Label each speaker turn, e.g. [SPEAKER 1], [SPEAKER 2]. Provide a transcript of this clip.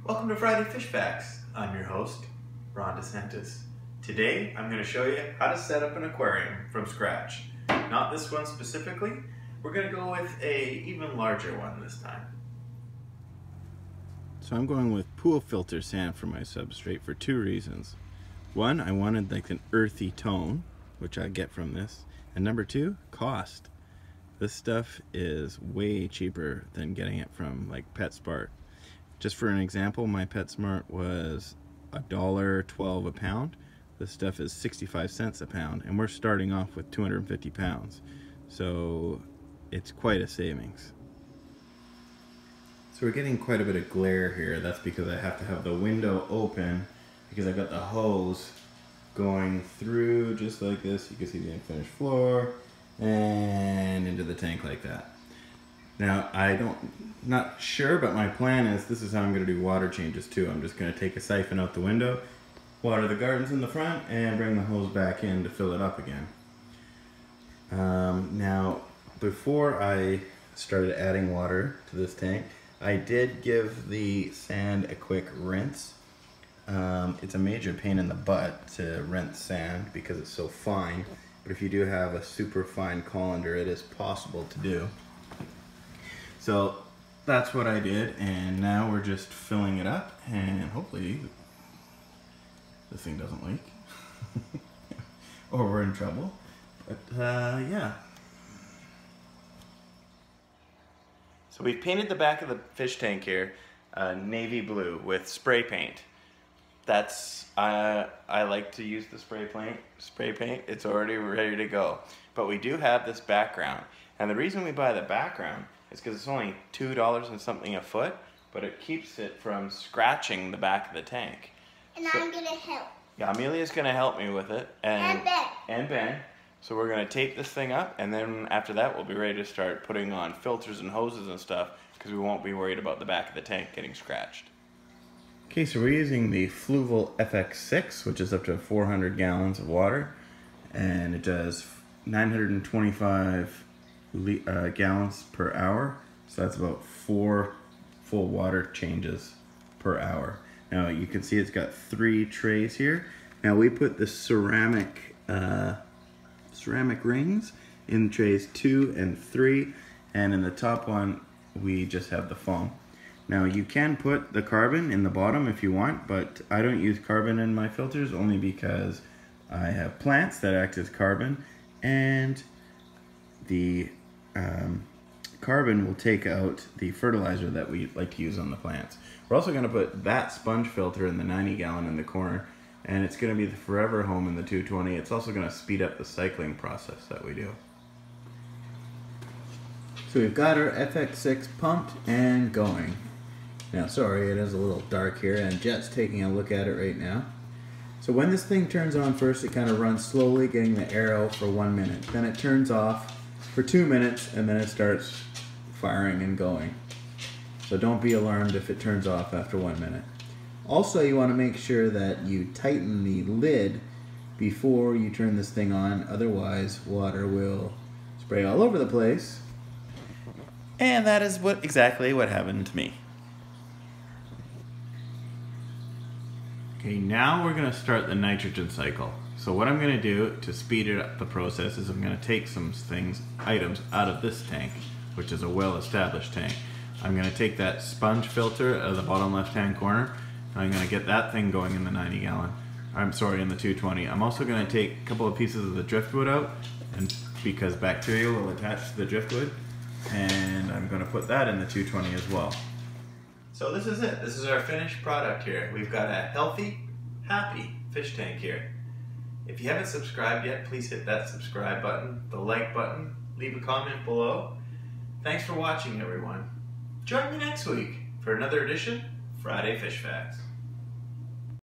[SPEAKER 1] Welcome to Friday Fish Facts. I'm your host, Ron DeSantis. Today, I'm going to show you how to set up an aquarium from scratch. Not this one specifically. We're going to go with a even larger one this time.
[SPEAKER 2] So I'm going with pool filter sand for my substrate for two reasons. One, I wanted like an earthy tone, which I get from this. And number two, cost. This stuff is way cheaper than getting it from like PetSmart. Just for an example, my PetSmart was $1.12 a pound. This stuff is 65 cents a pound, and we're starting off with 250 pounds. So it's quite a savings. So we're getting quite a bit of glare here. That's because I have to have the window open because I got the hose going through just like this. You can see the unfinished floor and into the tank like that. Now not sure, but my plan is this is how I'm going to do water changes too. I'm just going to take a siphon out the window, water the gardens in the front, and bring the hose back in to fill it up again. Now, before I started adding water to this tank, I did give the sand a quick rinse. It's a major pain in the butt to rinse sand because it's so fine. But if you do have a super fine colander, it is possible to do. So that's what I did, and now we're just filling it up, and hopefully this thing doesn't leak or we're in trouble. But yeah.
[SPEAKER 1] So we've painted the back of the fish tank here navy blue with spray paint. That's I like to use the spray paint. It's already ready to go. But we do have this background, and the reason we buy the background is because it's only $2 and something a foot, but it keeps it from scratching the back of the tank.
[SPEAKER 3] And so, I'm gonna help.
[SPEAKER 1] Yeah, Amelia's gonna help me with it, and
[SPEAKER 3] Ben.
[SPEAKER 1] And Ben. So we're gonna tape this thing up, and then after that we'll be ready to start putting on filters and hoses and stuff, because we won't be worried about the back of the tank getting scratched.
[SPEAKER 2] Okay, so we're using the Fluval FX6, which is up to 400 gallons of water, and it does 925 gallons per hour, so that's about 4 full water changes per hour. Now you can see it's got 3 trays here. Now we put the ceramic rings in trays 2 and 3, and in the top one we just have the foam. Now you can put the carbon in the bottom if you want, but I don't use carbon in my filters only because I have plants that act as carbon, and the carbon will take out the fertilizer that we like to use on the plants. We're also going to put that sponge filter in the 90 gallon in the corner, and it's going to be the forever home in the 220. It's also going to speed up the cycling process that we do. So we've got our FX6 pumped and going. Now sorry, it is a little dark here, and Jet's taking a look at it right now. So when this thing turns on first, it kind of runs slowly, getting the arrow for 1 minute. Then it turns off for 2 minutes, and then it starts firing and going. So don't be alarmed if it turns off after 1 minute. Also, you want to make sure that you tighten the lid before you turn this thing on, otherwise water will spray all over the place.
[SPEAKER 1] And that is exactly what happened to me.
[SPEAKER 2] Okay, now we're going to start the nitrogen cycle. So what I'm going to do to speed it up the process is I'm going to take some items out of this tank, which is a well-established tank. I'm going to take that sponge filter out of the bottom left-hand corner, and I'm going to get that thing going in the 90 gallon. I'm sorry, in the 220. I'm also going to take a couple of pieces of the driftwood out, and because bacteria will attach to the driftwood, and I'm going to put that in the 220 as well.
[SPEAKER 1] So this is it. This is our finished product here. We've got a healthy, happy fish tank here. If you haven't subscribed yet, please hit that subscribe button, the like button, leave a comment below. Thanks for watching, everyone. Join me next week for another edition of Friday Fish Facts.